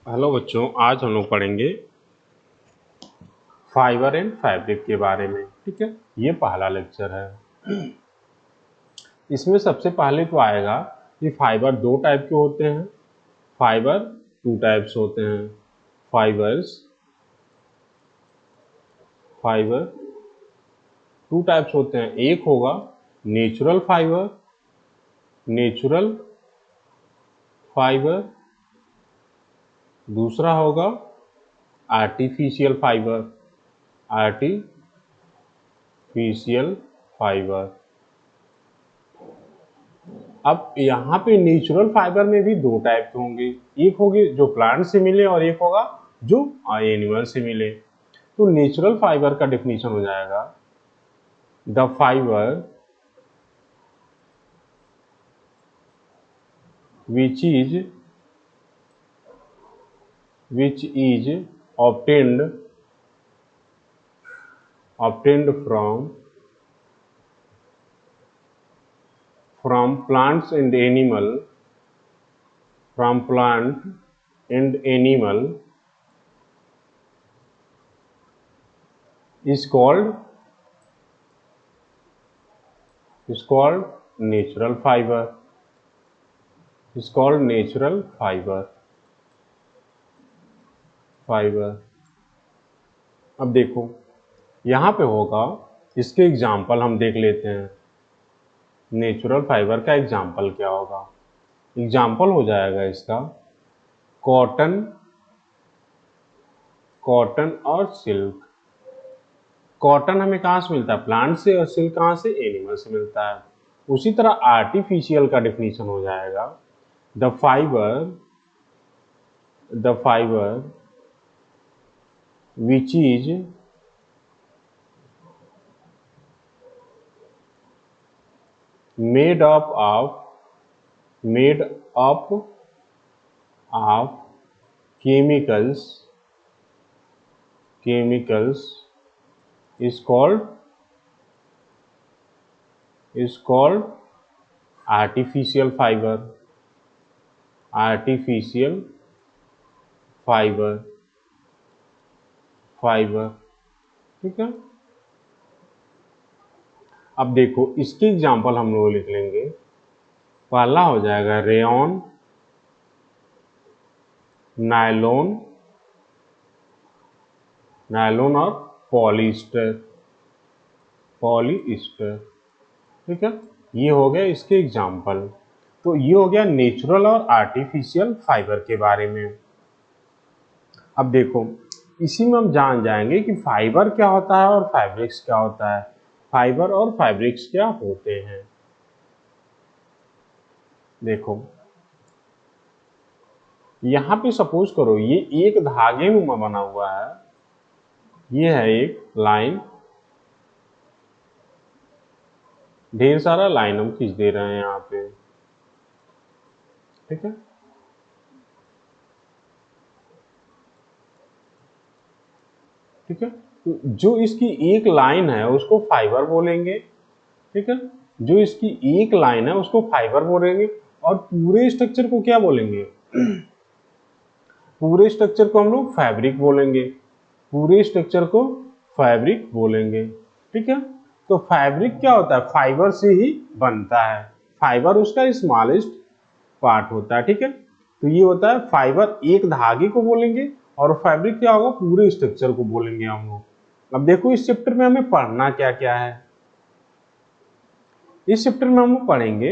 Hello बच्चों, आज हम लोग पढ़ेंगे फाइबर एंड फैब्रिक के बारे में। ठीक है, ये पहला लेक्चर है। इसमें सबसे पहले तो आएगा कि फाइबर दो टाइप के होते हैं। फाइबर टू टाइप्स होते हैं। फाइबर टू टाइप्स होते हैं। एक होगा नेचुरल फाइबर, नेचुरल फाइबर। दूसरा होगा आर्टिफिशियल फाइबर, आर्टिफिशियल फाइबर। अब यहाँ पे नेचुरल फाइबर में भी दो टाइप के होंगे। एक होगी जो प्लांट से मिले और एक होगा जो एनिमल से मिले। तो नेचुरल फाइबर का डेफिनेशन हो जाएगा the fibre which is obtained from plants and animal is called natural fiber, is called natural fiber। अब देखो यहाँ पे होगा, इसके एग्जाम्पल हम देख लेते हैं। नेचुरल फाइबर का एग्जाम्पल क्या होगा? एग्जाम्पल हो जाएगा इसका कॉटन, कॉटन और सिल्क। कॉटन हमें कहाँ से मिलता है? प्लांट से। और सिल्क कहाँ से? एनिमल से मिलता है। उसी तरह आर्टिफिशियल का डेफिनेशन हो जाएगा the fibre which is made up of chemicals is called artificial fiber। ठीक है। अब देखो इसके एग्जाम्पल हम लोग लिख लेंगे। पहला हो जाएगा रेयन, नायलॉन और पॉलिस्टर। ठीक है, ये हो गया इसके एग्जाम्पल। तो ये हो गया नेचुरल और आर्टिफिशियल फाइबर के बारे में। अब देखो इसी में हम जान जाएंगे कि फाइबर क्या होता है और फैब्रिक्स क्या होता है। फाइबर और फैब्रिक्स क्या होते हैं? देखो यहाँ पे सपोज करो ये एक धागे में बना हुआ है। ये है एक लाइन, ढेर सारा लाइन हम खींच दे रहे हैं यहाँ पे। ठीक है, तो जो इसकी एक लाइन है उसको फाइबर बोलेंगे। ठीक है, जो इसकी एक लाइन है उसको फाइबर बोलेंगे। और पूरे स्ट्रक्चर को क्या बोलेंगे? पूरे स्ट्रक्चर को हम लोग फैब्रिक बोलेंगे। ठीक है, तो फैब्रिक क्या होता है? फाइबर से ही बनता है। फाइबर उसका स्मॉलेस्ट पार्ट होता है। ठीक है, तो ये होता है फाइबर, एक धागे को बोलेंगे। और फैब्रिक क्या होगा? पूरे स्ट्रक्चर को बोलेंगे हम लोग। अब देखो इस चैप्टर में हमें पढ़ना क्या क्या है। इस चैप्टर में हम पढ़ेंगे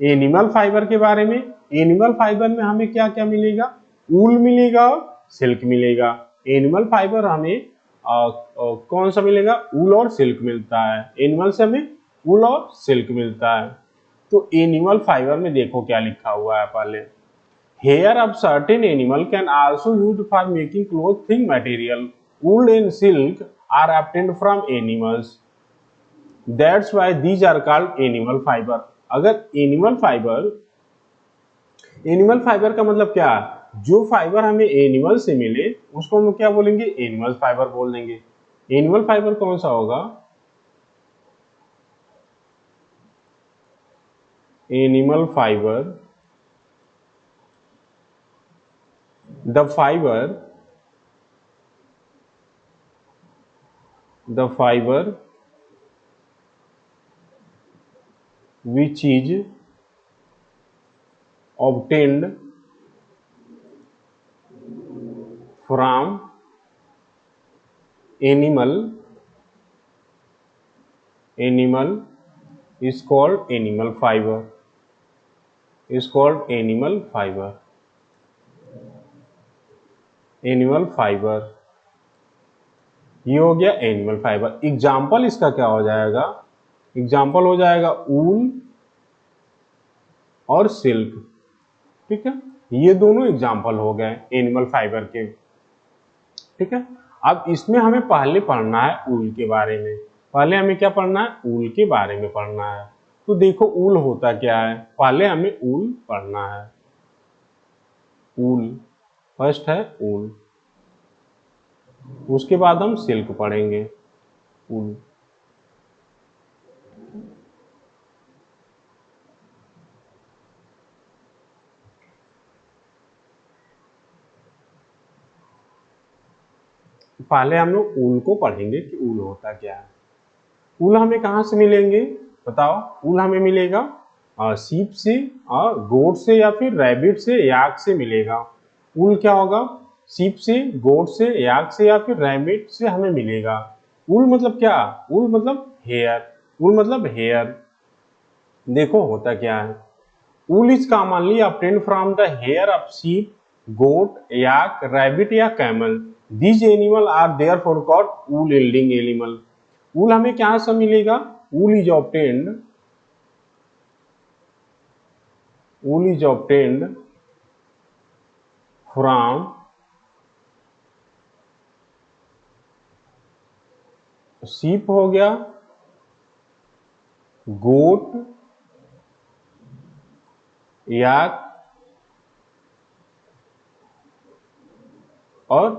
एनिमल फाइबर के बारे में। एनिमल फाइबर में हमें क्या क्या मिलेगा? ऊल मिलेगा और सिल्क मिलेगा। एनिमल फाइबर हमें कौन सा मिलेगा? ऊल और सिल्क मिलता है। एनिमल से हमें ऊल और सिल्क मिलता है। तो एनिमल फाइबर में देखो क्या लिखा हुआ है पहले। Hair of certain animal can also used for making clothing material. Wool and silk are obtained from animals. That's why these are called animal fiber। अगर एनिमल फाइबर का मतलब क्या है? जो फाइबर हमें एनिमल से मिले उसको हम क्या बोलेंगे? एनिमल फाइबर बोल देंगे। एनिमल फाइबर कौन सा होगा? Animal fibre the fiber which is obtained from animal is called animal fiber, animal fibre. ये हो गया एनिमल फाइबर। एग्जाम्पल इसका क्या हो जाएगा? एग्जाम्पल हो जाएगा ऊल और सिल्क। ठीक है, ये दोनों एग्जाम्पल हो गए एनिमल फाइबर के। ठीक है, अब इसमें हमें पहले पढ़ना है ऊल के बारे में। पहले हमें क्या पढ़ना है? ऊल के बारे में पढ़ना है। तो देखो ऊल होता क्या है, पहले हमें ऊल पढ़ना है। ऊल फर्स्ट है ऊल, उसके बाद हम सिल्क पढ़ेंगे। ऊल पहले हम लोग ऊल को पढ़ेंगे कि ऊल होता क्या है। ऊल हमें कहाँ से मिलेंगे बताओ? ऊल हमें मिलेगा सीप से, गोट से, या फिर रैबिट से, याक से मिलेगा। ऊल क्या होगा? सीप से, गोट से, याक से, या फिर रैबिट से हमें मिलेगा। ऊल मतलब क्या? ऊल मतलब हेयर। ऊल मतलब हेयर। देखो होता क्या है, wool is commonly obtained from the hair of sheep, goat, yak, rabbit या camel. These animal are therefore called wool yielding animal. Wool हमें क्या से मिलेगा? Wool is obtained from sheep हो गया, गोट, याक और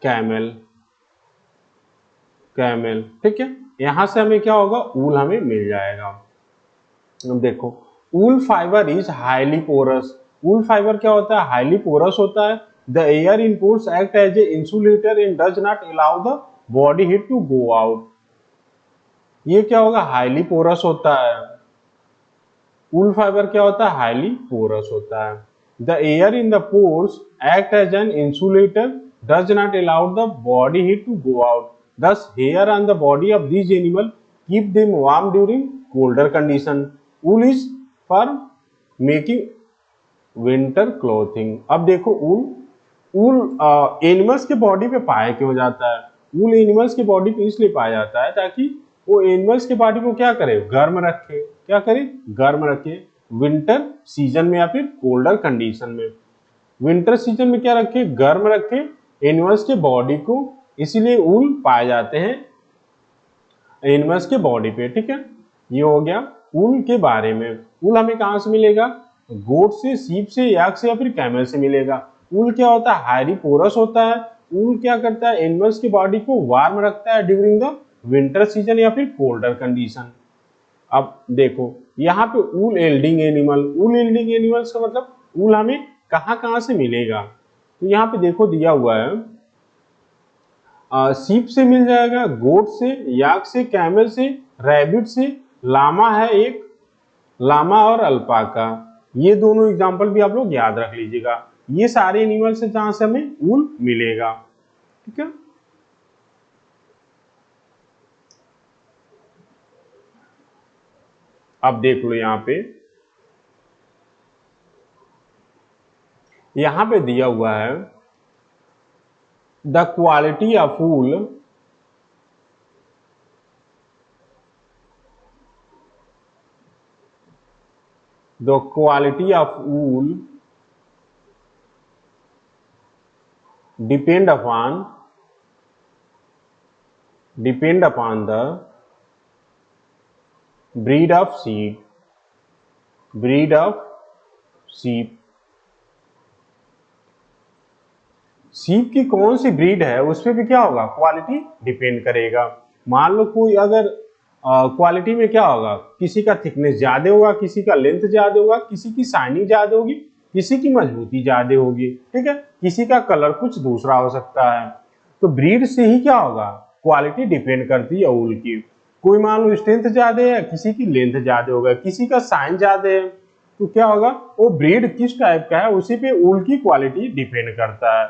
कैमल। ठीक है, यहां से हमें क्या होगा? ऊल हमें मिल जाएगा। अब देखो wool fibre is highly porous. Wool fibre क्या होता है? हाईली पोरस होता है। The air in pores act as a insulator and does not allow the body heat to go out. ये क्या होगा? हाईली पोरस होता है। ऊल फाइबर क्या होता है? हाईली पोरस होता है। The air in the pores act as an insulator does not allow the body heat to go out. Thus, hair on the body of these animals keep them warm during colder condition. Wool is for making winter clothing. अब देखो ऊल animals के body पे पाया क्यों जाता है? ऊल animals के body पे इसलिए पाया जाता है ताकि वो एनिमल्स के बॉडी को क्या करे? गर्म रखे। क्या करे? गर्म रखे। विंटर सीजन में या फिर कोल्डर कंडीशन में। विंटर सीजन में क्या रखे? गर्म रखे एनिमल्स के बॉडी को, इसीलिए ऊल पाए जाते हैं एनिमल्स के बॉडी पे। ठीक है, ये हो गया ऊल के बारे में। ऊल हमें कहां से मिलेगा? गोट से, सीप से, याक से या फिर कैमल से मिलेगा। ऊल क्या होता है? हाईली पोरस होता है। ऊल क्या करता है? एनिमल्स की बॉडी को वार्म रखता है ड्यूरिंग द विंटर सीजन या फिर कोल्डर कंडीशन। अब देखो यहाँ पे ऊल यील्डिंग एनिमल। ऊल यील्डिंग एनिमल्स का मतलब ऊल हमें कहां से मिलेगा? तो यहाँ पे देखो दिया हुआ है, सीप से मिल जाएगा, गोट से, याक से, कैमल से, रैबिट से, लामा है एक, लामा और अल्पाका। ये दोनों एग्जांपल भी आप लोग याद रख लीजिएगा। ये सारे एनिमल से जहां से हमें ऊल मिलेगा। ठीक है, अब देख लो यहां पे दिया हुआ है the quality of wool depend upon the breed of sheep। सीप की कौन सी ब्रीड है उस पर भी क्या होगा? क्वालिटी डिपेंड करेगा। मान लो कोई अगर क्वालिटी में क्या होगा? किसी का थिकनेस ज्यादा होगा, किसी का लेंथ ज्यादा होगा, किसी की शाइनिंग ज्यादा होगी, किसी की मजबूती ज्यादा होगी, ठीक है, किसी का कलर कुछ दूसरा हो सकता है। तो ब्रीड से ही क्या होगा, क्वालिटी डिपेंड करती है ऊल की। कोई मान लो स्ट्रेंथ ज्यादा है, किसी की लेंथ ज्यादा होगा, किसी का साइन ज्यादा है, तो क्या होगा, वो ब्रीड किस टाइप का है उसी पे ऊल की क्वालिटी डिपेंड करता है।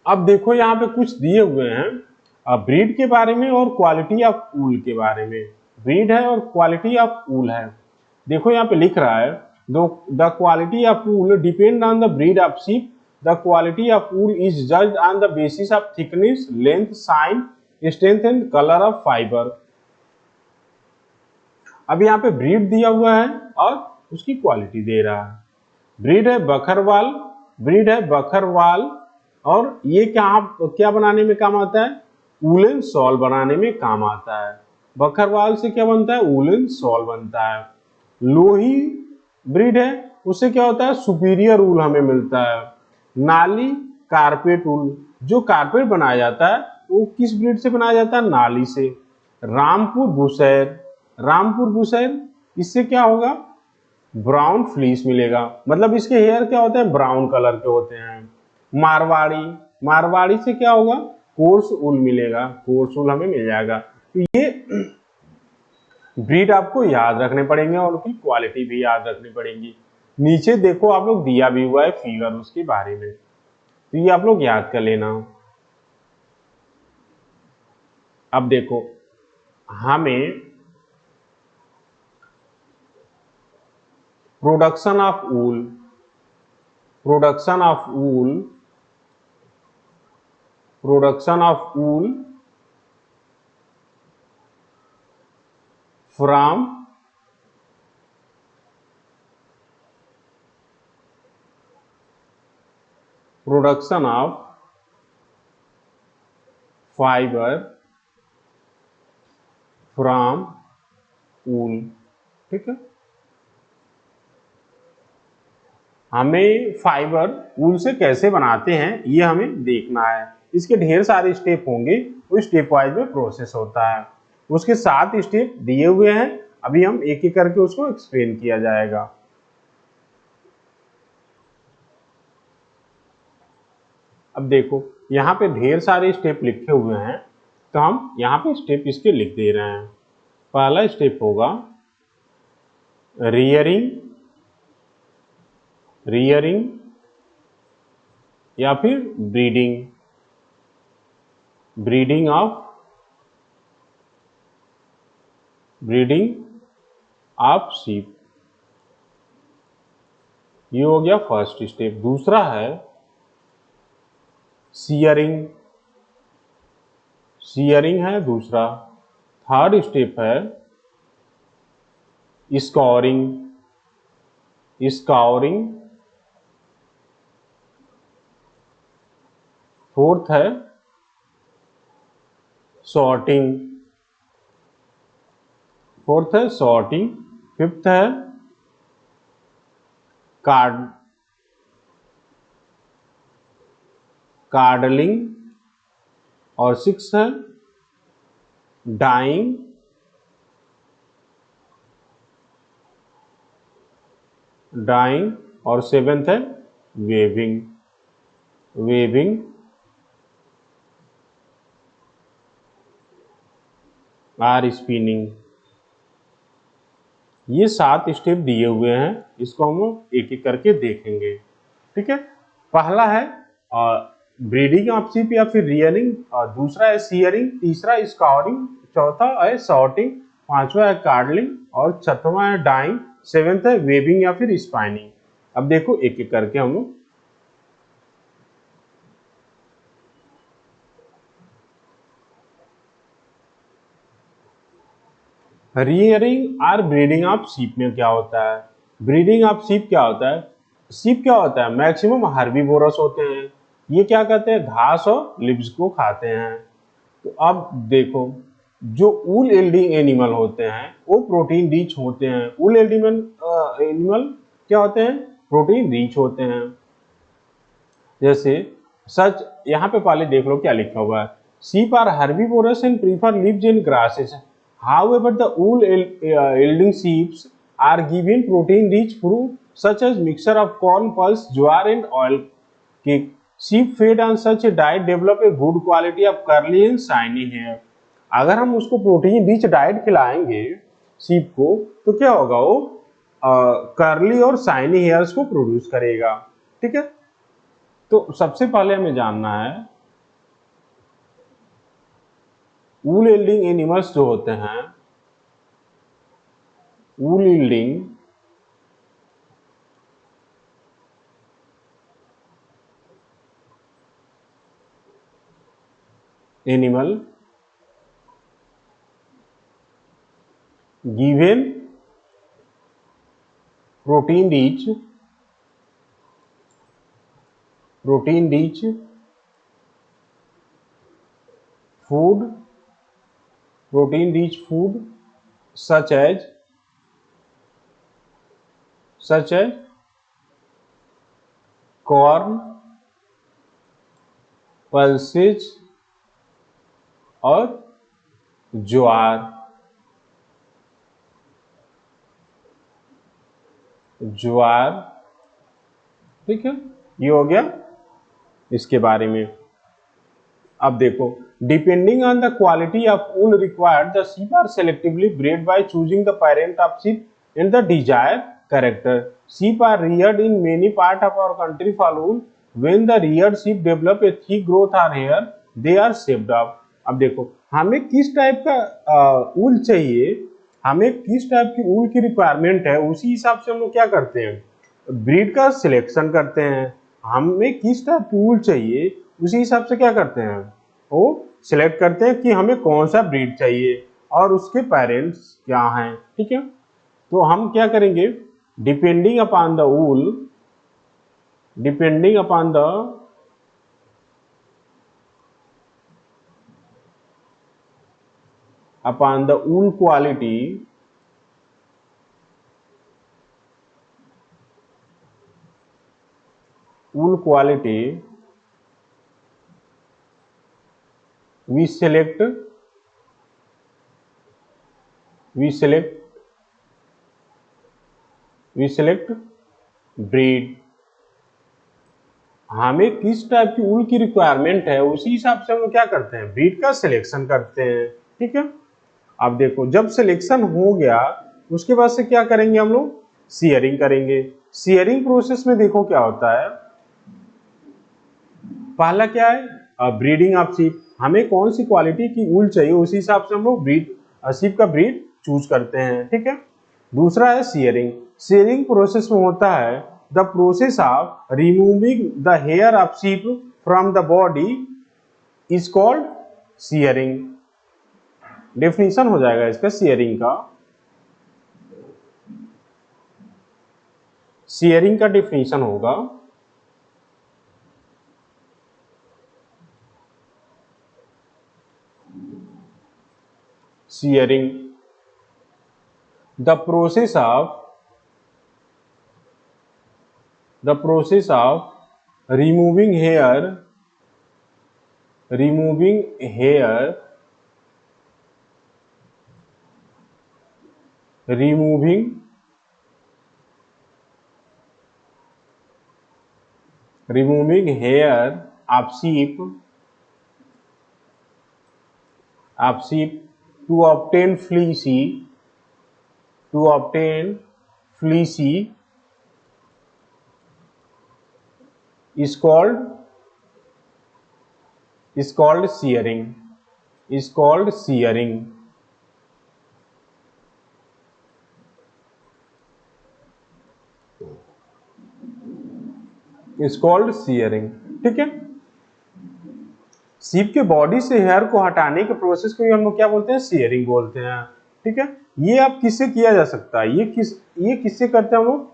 अब देखो यहाँ पे कुछ दिए हुए हैं ब्रीड के बारे में और क्वालिटी ऑफ ऊल के बारे में। ब्रीड है और क्वालिटी ऑफ ऊल है। देखो यहाँ पे लिख रहा है the quality of wool depend on the breed of sheep. The quality of wool is judged on the basis of thickness, length, shine, strength and colour of fibre. अब यहाँ पे ब्रीड दिया हुआ है और उसकी क्वालिटी दे रहा है। ब्रीड है बकरवाल, ब्रीड है बकरवाल, और ये क्या बनाने में काम आता है, वूलन शॉल बनाने में काम आता है। बकरवाल से क्या बनता है, वूलन शॉल बनता है। लोही ब्रीड है, उससे क्या होता है, सुपीरियर ऊल हमें मिलता है। नाली कारपेट ऊल, जो कारपेट बनाया जाता है वो किस ब्रीड से बनाया जाता है, नाली से। रामपुर बुशैर, रामपुर बुशैर, इससे क्या होगा, ब्राउन फ्लीस मिलेगा, मतलब इसके हेयर क्या होते हैं, ब्राउन कलर के होते हैं। मारवाड़ी, मारवाड़ी से क्या होगा, कोर्स ऊल मिलेगा, कोर्स ऊल हमें मिल जाएगा। तो ये ब्रीड आपको याद रखने पड़ेंगे और उनकी क्वालिटी भी याद रखनी पड़ेगी। नीचे देखो आप लोग दिया भी हुआ है फिगर उसके बारे में, तो ये आप लोग याद कर लेना। अब देखो हमें production of wool, production of wool, production of wool from production of fibre from wool, ठीक है। हमें फाइबर ऊल से कैसे बनाते हैं ये हमें देखना है। इसके ढेर सारे स्टेप होंगे, वो स्टेप वाइज में प्रोसेस होता है। उसके 7 स्टेप दिए हुए हैं, अभी हम एक एक करके उसको एक्सप्लेन किया जाएगा। अब देखो यहाँ पे ढेर सारे स्टेप लिखे हुए हैं, तो हम यहाँ पे स्टेप इसके लिख दे रहे हैं। पहला स्टेप होगा रियरिंग, रियरिंग या फिर breeding, breeding of, breeding of sheep, ये हो गया फर्स्ट स्टेप। दूसरा है सियरिंग, सियरिंग है दूसरा। थर्ड स्टेप है स्कॉरिंग, स्कॉरिंग। फोर्थ है सॉर्टिंग, फोर्थ है सॉर्टिंग। फिफ्थ है कार्ड, कार्डलिंग। और सिक्स है डाइंग, डाइंग। और सेवेंथ है वेविंग, वेविंग। Or spinning. ये 7 स्टेप दिए हुए हैं, इसको हम एक एक करके देखेंगे, ठीक है। पहला है ब्रीडिंग ऑफ शीप या फिर रियरिंग, दूसरा है सियरिंग, तीसरा स्कॉरिंग, चौथा है सॉर्टिंग, पांचवा है कार्डलिंग और छठवां है डाइंग, सेवेंथ है वेविंग या फिर स्पाइनिंग। अब देखो एक एक करके हम लोग रियरिंग और ब्रीडिंग ऑफ शीप में क्या होता है, ब्रीडिंग ऑफ शीप क्या होता है, शीप क्या होता है, मैक्सिमम हर्बीवोरस होते हैं। ये क्या करते हैं, घास और लिव्स को खाते हैं। तो अब देखो जो ऊल एल्डिंग एनिमल होते हैं वो प्रोटीन रिच होते हैं। ऊल एल्डिंग एनिमल क्या होते हैं, प्रोटीन रिच होते हैं। जैसे सच यहाँ पे पहले देख लो क्या लिखा हुआ है, sheep are herbivorous and prefer leaves in grasses, however the wool yielding sheep are given protein rich fruit such as mixture of corn, pulse, jowar and oil cake. Sheep fed on such a diet develop a good quality of curly and shiny hair. अगर हम उसको protein rich diet खिलाएंगे sheep को तो क्या होगा, वो curly और शाइनी हेयर्स को प्रोड्यूस करेगा। ठीक है, तो सबसे पहले हमें जानना है वूल यील्डिंग एनिमल्स जो होते हैं, wool yielding animal given protein rich food protein rich food such as corn, pulses और ज्वार। ठीक है, ये हो गया इसके बारे में। अब देखो, depending on the quality of wool required the sheep are selectively breed by choosing the parent of sheep in the desired character. Sheep are reared in many part of our country for wool. When the reared sheep develop a thick growth or hair they are shaped up. अब देखो, हमें किस type का वूल चाहिए, हमें किस type की वूल की रिक्वायरमेंट है, उसी हिसाब से हम लोग क्या करते हैं, ब्रीड का सिलेक्शन करते हैं। हमें किस टाइप की वूल चाहिए उसी हिसाब से क्या करते हैं, वो सिलेक्ट करते हैं कि हमें कौन सा ब्रीड चाहिए और उसके पेरेंट्स क्या हैं। ठीक है, तो हम क्या करेंगे, depending upon the wool, depending upon the wool quality, we select breed. हमें किस टाइप की वूल की रिक्वायरमेंट है उसी हिसाब से हम लोग क्या करते हैं, ब्रीड का सिलेक्शन करते हैं। ठीक है, अब देखो, जब सिलेक्शन हो गया उसके बाद से क्या करेंगे, हम लोग शेयरिंग करेंगे। शेयरिंग प्रोसेस में देखो क्या होता है, पहला क्या है, ब्रीडिंग ऑफ शीप। हमें कौन सी क्वालिटी की वूल चाहिए उसी हिसाब से हम लोग शीप का ब्रीड चूज करते हैं। ठीक है, दूसरा है शेयरिंग। शेयरिंग प्रोसेस में होता है the process of removing the hair of sheep from the body is called shearing. Definition हो जाएगा इसका शेयरिंग का। शेयरिंग का डेफिनेशन होगा shearing, the process of removing hair of sheep to obtain fleecy is called shearing. ठीक है, sheep के body से हेयर को हटाने के प्रोसेस को हम लोग क्या बोलते हैं, शेयरिंग बोलते हैं। ठीक है, ये अब किससे किया जा सकता है, ये किससे करते हैं हम लोग,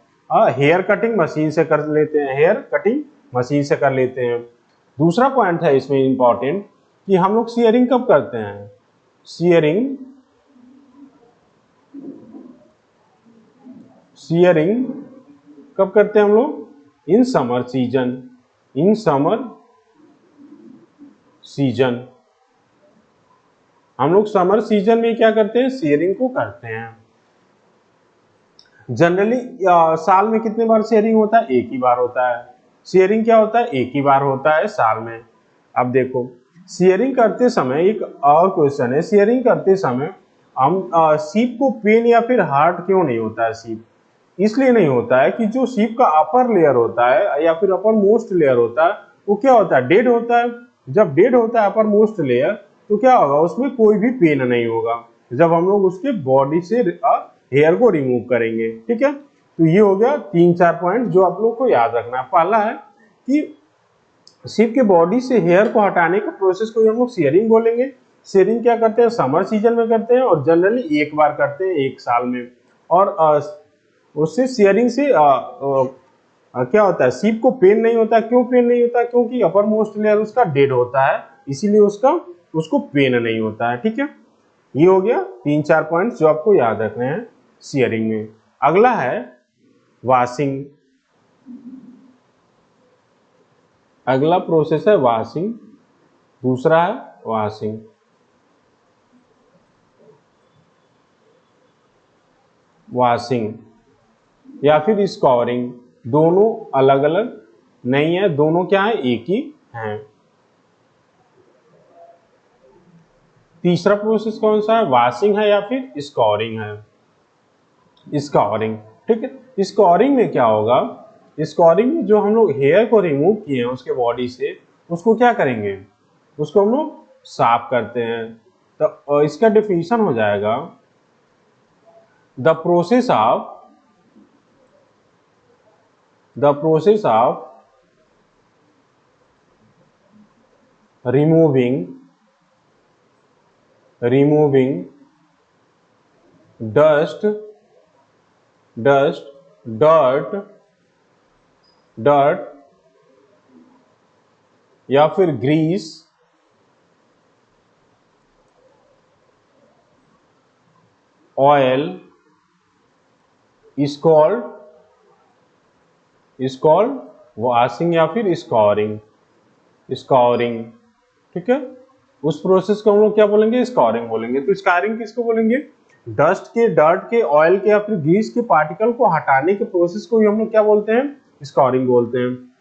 हेयर कटिंग मशीन से कर लेते हैं, दूसरा पॉइंट है इसमें इंपॉर्टेंट कि हम लोग शेयरिंग कब करते हैं, शेयरिंग कब करते हैं हम लोग, इन समर सीजन। हम लोग समर सीजन में क्या करते हैं, शेयरिंग को करते हैं। जनरली साल में कितने बार शेयरिंग होता है? एक ही बार होता है। शेयरिंग क्या होता है? एक ही बार होता है साल में। अब देखो शेयरिंग करते समय एक और क्वेश्चन है, शेयरिंग करते समय हम शीप को पेन या फिर हार्ट क्यों नहीं होता है? शीप इसलिए नहीं होता है कि जो शीप का अपर लेयर होता है या फिर अपर मोस्ट लेयर होता है वो क्या होता है? डेड होता है। जब डेड होता है अपर मोस्ट लेयर तो क्या होगा? उसमें कोई भी पेन नहीं होगा जब हम लोग उसके बॉडी से हेयर को रिमूव करेंगे। ठीक है, तो ये हो गया 3-4 पॉइंट जो आप लोग को याद रखना है। पहला है कि शीप के बॉडी से हेयर को हटाने का प्रोसेस को हम लोग शेयरिंग बोलेंगे। शेयरिंग क्या करते हैं? समर सीजन में करते हैं और जनरली एक बार करते हैं एक साल में। और उससे शेयरिंग से क्या होता है? शीप को पेन नहीं होता। क्यों पेन नहीं होता? क्योंकि अपर मोस्ट लेयर उसका डेड होता है, इसीलिए उसको पेन नहीं होता है। ठीक है, ये हो गया 3-4 पॉइंट जो आपको याद रखने हैं शेयरिंग में। अगला है वॉशिंग। अगला प्रोसेस है वॉशिंग। दूसरा है वॉशिंग। वॉशिंग या फिर स्कोरिंग दोनों अलग अलग नहीं है, दोनों क्या है? एक ही हैं। तीसरा प्रोसेस कौन सा है? वॉशिंग है या फिर स्कोरिंग है? स्कोरिंग। ठीक है, स्कोरिंग में क्या होगा? स्कोरिंग में जो हम लोग हेयर को रिमूव किए हैं उसके बॉडी से उसको क्या करेंगे? उसको हम लोग साफ करते हैं। तो इसका डेफिनेशन हो जाएगा the process of removing dust dirt या फिर grease oil is called washing या फिर स्कोरिंग। ठीक है, उस प्रोसेस को हम लोग क्या बोलेंगे? स्कोरिंग बोलेंगे। तो स्कोरिंग किसको बोलेंगे? डर्ट के ऑयल के या फिर ग्रीस के पार्टिकल को हटाने के प्रोसेस को हम लोग क्या बोलते हैं? स्कोरिंग बोलते हैं।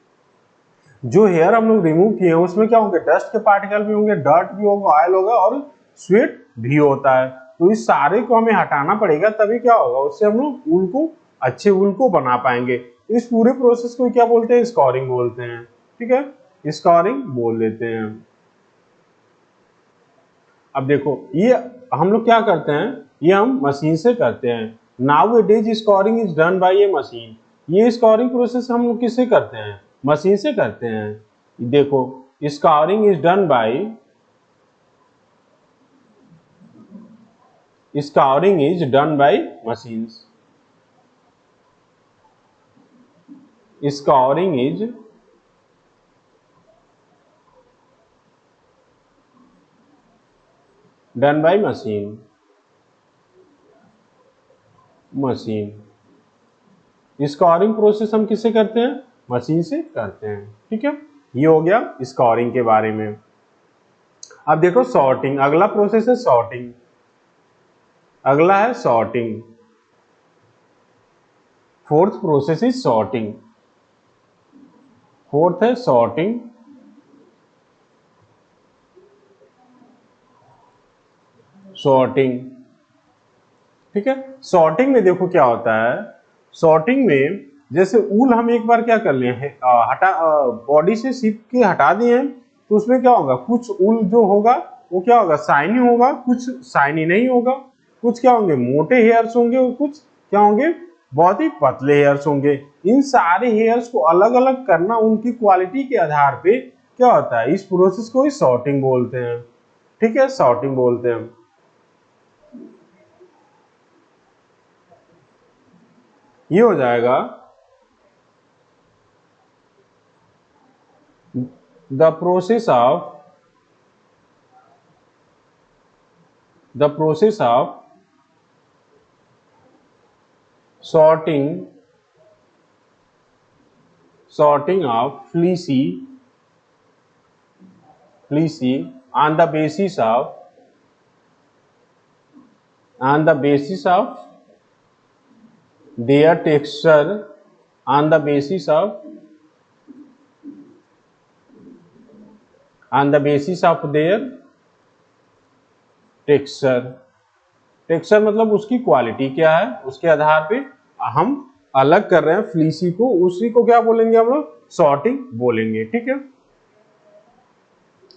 जो हेयर हम लोग रिमूव किए हैं उसमें क्या होंगे? डस्ट के पार्टिकल भी होंगे, डर्ट भी होगा, ऑयल होगा और स्वेट भी होता है। तो इस सारे को हमें हटाना पड़ेगा, तभी क्या होगा? उससे हम लोग ऊल को अच्छे ऊल को बना पाएंगे। इस पूरे प्रोसेस को क्या बोलते हैं? स्कोरिंग बोलते हैं। ठीक है, स्कोरिंग बोल देते हैं। अब देखो ये हम लोग क्या करते हैं? ये हम मशीन से करते हैं। Now A days scoring is done by A machine. ये स्कोरिंग प्रोसेस हम लोग किससे करते हैं? मशीन से करते हैं। देखो scoring is done by machines. Scoring is done by machine. Scoring process हम किससे करते हैं? मशीन से करते हैं। ठीक है, ये हो गया स्कोरिंग के बारे में। अब देखो सॉर्टिंग। अगला प्रोसेस है सॉर्टिंग। अगला है sorting. Fourth process is sorting. Fourth है सॉर्टिंग। सॉर्टिंग। ठीक है, सॉर्टिंग में देखो क्या होता है? सॉर्टिंग में जैसे ऊल हम एक बार क्या कर लिए हैं? हटा बॉडी से सीप के हटा दिए हैं, तो उसमें क्या होगा? कुछ ऊल जो होगा वो क्या होगा? शाइनी होगा, कुछ शाइनी नहीं होगा। कुछ क्या होंगे? मोटे हेयर्स होंगे और कुछ क्या होंगे? बहुत ही पतले हेयर्स होंगे। इन सारे हेयर्स को अलग अलग करना उनकी क्वालिटी के आधार पे क्या होता है? इस प्रोसेस को ही सॉर्टिंग बोलते हैं। ठीक है, सॉर्टिंग बोलते हैं। ये हो जाएगा the process of sorting of fleecy on the basis of their texture on the basis of their texture. Texture मतलब उसकी क्वालिटी क्या है, उसके आधार पे हम अलग कर रहे हैं फ्लीसी को, उसी को क्या बोलेंगे हम लोग, सॉर्टिंग बोलेंगे। ठीक है,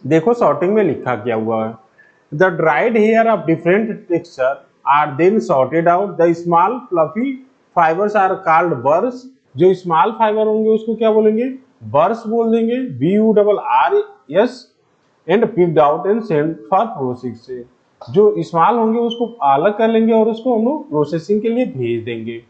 देखो सॉर्टिंग में लिखा क्या हुआ है, the dried hair of different texture are then sorted out, the small fluffy fibres are called burrs. जो स्मॉल फाइबर होंगे उसको क्या बोलेंगे, बर्स बोल देंगे, BURRS, and picked out and sent for processing. जो स्मॉल होंगे उसको अलग कर लेंगे और उसको हम लोग प्रोसेसिंग के लिए भेज देंगे।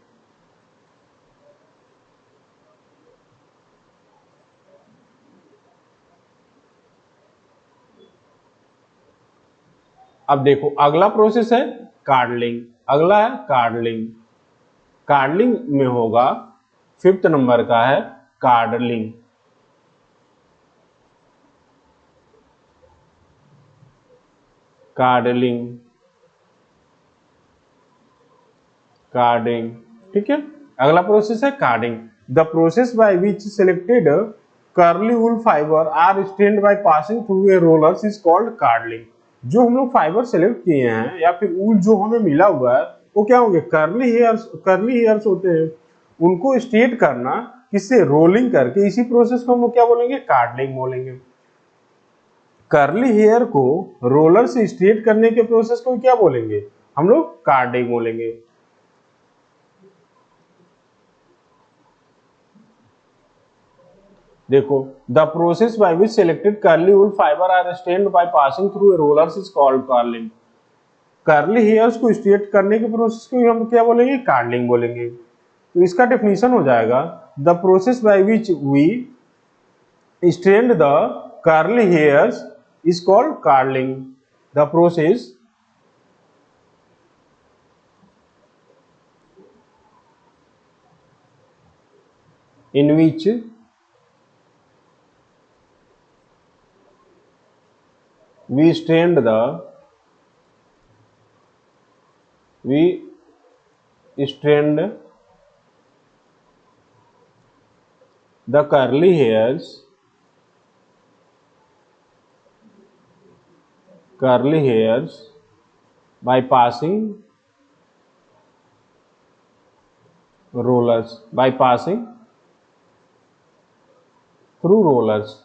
अब देखो अगला प्रोसेस है कार्डलिंग, अगला है कार्डलिंग। कार्डलिंग में होगा 5th नंबर का है कार्डलिंग। कार्डलिंग, कार्डिंग, ठीक है। अगला प्रोसेस है carding, the process by which selected curly wool fibre are stained by passing through a rollers is called carding. जो हम लोग फाइबर सेलेक्ट किए हैं या फिर ऊल जो हमें मिला हुआ है वो क्या होंगे, कर्ली हेयर्स होते हैं, उनको स्ट्रेट करना किससे, रोलिंग करके, इसी प्रोसेस को हम लोग क्या बोलेंगे, कार्डलिंग बोलेंगे। कर्ली हेयर को रोलर से स्ट्रेट करने के प्रोसेस को क्या बोलेंगे, हम लोग कार्डिंग बोलेंगे। देखो the process by which selected curly wool fibre are stained by passing through a rollers is called curling. Curly hairs को स्ट्रेट करने के प्रोसेस को हम क्या बोलेंगे, कार्लिंग बोलेंगे। तो इसका डेफिनेशन हो जाएगा, the process by which we strand the curly hairs is called curling. The process in which we strand the curly hairs by passing rollers, by passing through rollers,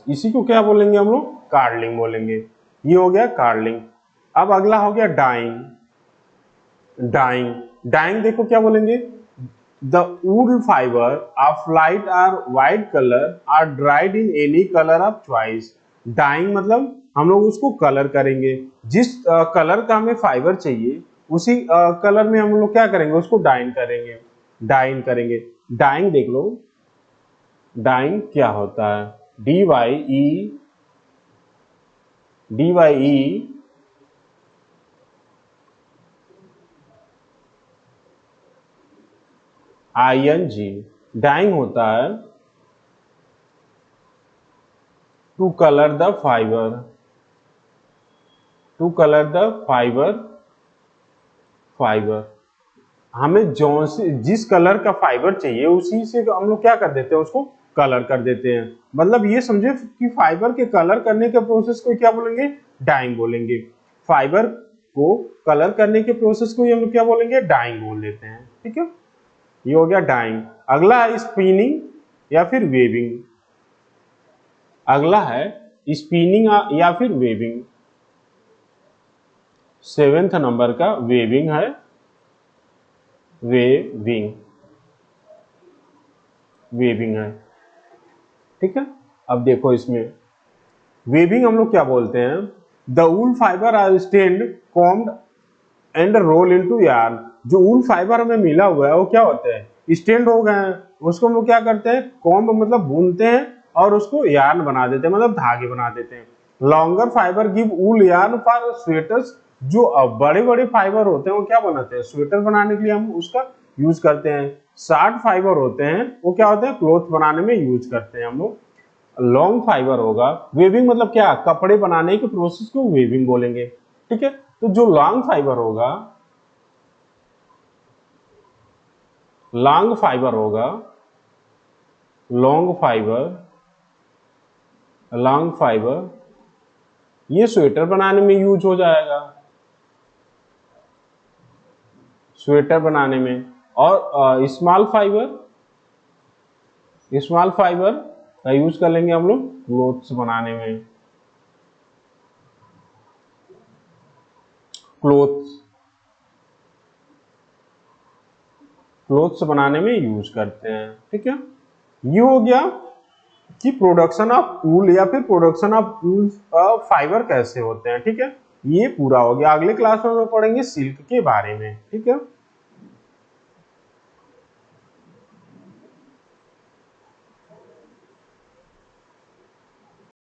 इसी को क्या बोलेंगे हम लोग, कार्डलिंग बोलेंगे। ये हो गया कार्डलिंग। अब अगला हो गया डाइंग। डाइंग देखो क्या बोलेंगे, the wool fibre of light or white colour are ड्राइड in any colour of choice. Dyeing मतलब हम लोग उसको कलर करेंगे, जिस कलर का हमें फाइबर चाहिए उसी कलर में हम लोग क्या करेंगे, उसको डाइन करेंगे। डाइंग देख लो, डाइंग क्या होता है, DYE ING। डाइंग होता है टू कलर द फाइबर। हमें जो जिस कलर का फाइबर चाहिए उसी से हम लोग क्या कर देते हैं, उसको कलर कर देते हैं। मतलब ये समझे कि फाइबर के कलर करने के प्रोसेस को क्या बोलेंगे, डाइंग बोलेंगे। फाइबर को कलर करने के प्रोसेस को हम लोग क्या बोलेंगे, डाइंग बोल देते हैं। ठीक है, ये हो गया डाइंग। अगला है स्पिनिंग या फिर वेविंग। अगला है स्पिनिंग या फिर वेविंग। 7th नंबर का वेविंग है, वेविंग है। ठीक है, अब देखो इसमें वेविंग हम लोग क्या बोलते हैं, the wool fibre are stained, combed and roll into yarn. जो वूल फाइबर हमें मिला हुआ है वो क्या होते हैं, स्टेन्ड हो गए हैं, उसको हम लोग क्या करते हैं, कॉम्ब मतलब बुनते हैं और उसको यार्न बना देते हैं, मतलब धागे बना देते हैं। Longer fibre give wool yarn for sweaters. जो बड़े बड़े फाइबर होते हैं वो क्या बनाते हैं, स्वेटर बनाने के लिए हम उसका यूज करते हैं। शॉर्ट फाइबर होते हैं वो क्या होते हैं, क्लॉथ बनाने में यूज करते हैं हम लोग। लॉन्ग फाइबर होगा, वेविंग मतलब क्या, कपड़े बनाने के प्रोसेस को वेविंग बोलेंगे, ठीक है। तो जो लॉन्ग फाइबर होगा, लॉन्ग फाइबर होगा, लॉन्ग फाइबर, लॉन्ग फाइबर ये स्वेटर बनाने में यूज हो जाएगा, स्वेटर बनाने में। और स्मॉल फाइबर, स्मॉल फाइबर का यूज कर लेंगे हम लोग क्लोथ्स बनाने में, क्लोथ्स, क्लोथ्स बनाने में यूज करते हैं, ठीक है। ये हो गया कि प्रोडक्शन ऑफ वूल या फिर प्रोडक्शन ऑफ वूल फाइबर कैसे होते हैं, ठीक है। ये पूरा हो गया। अगले क्लास में हम पढ़ेंगे सिल्क के बारे में, ठीक है।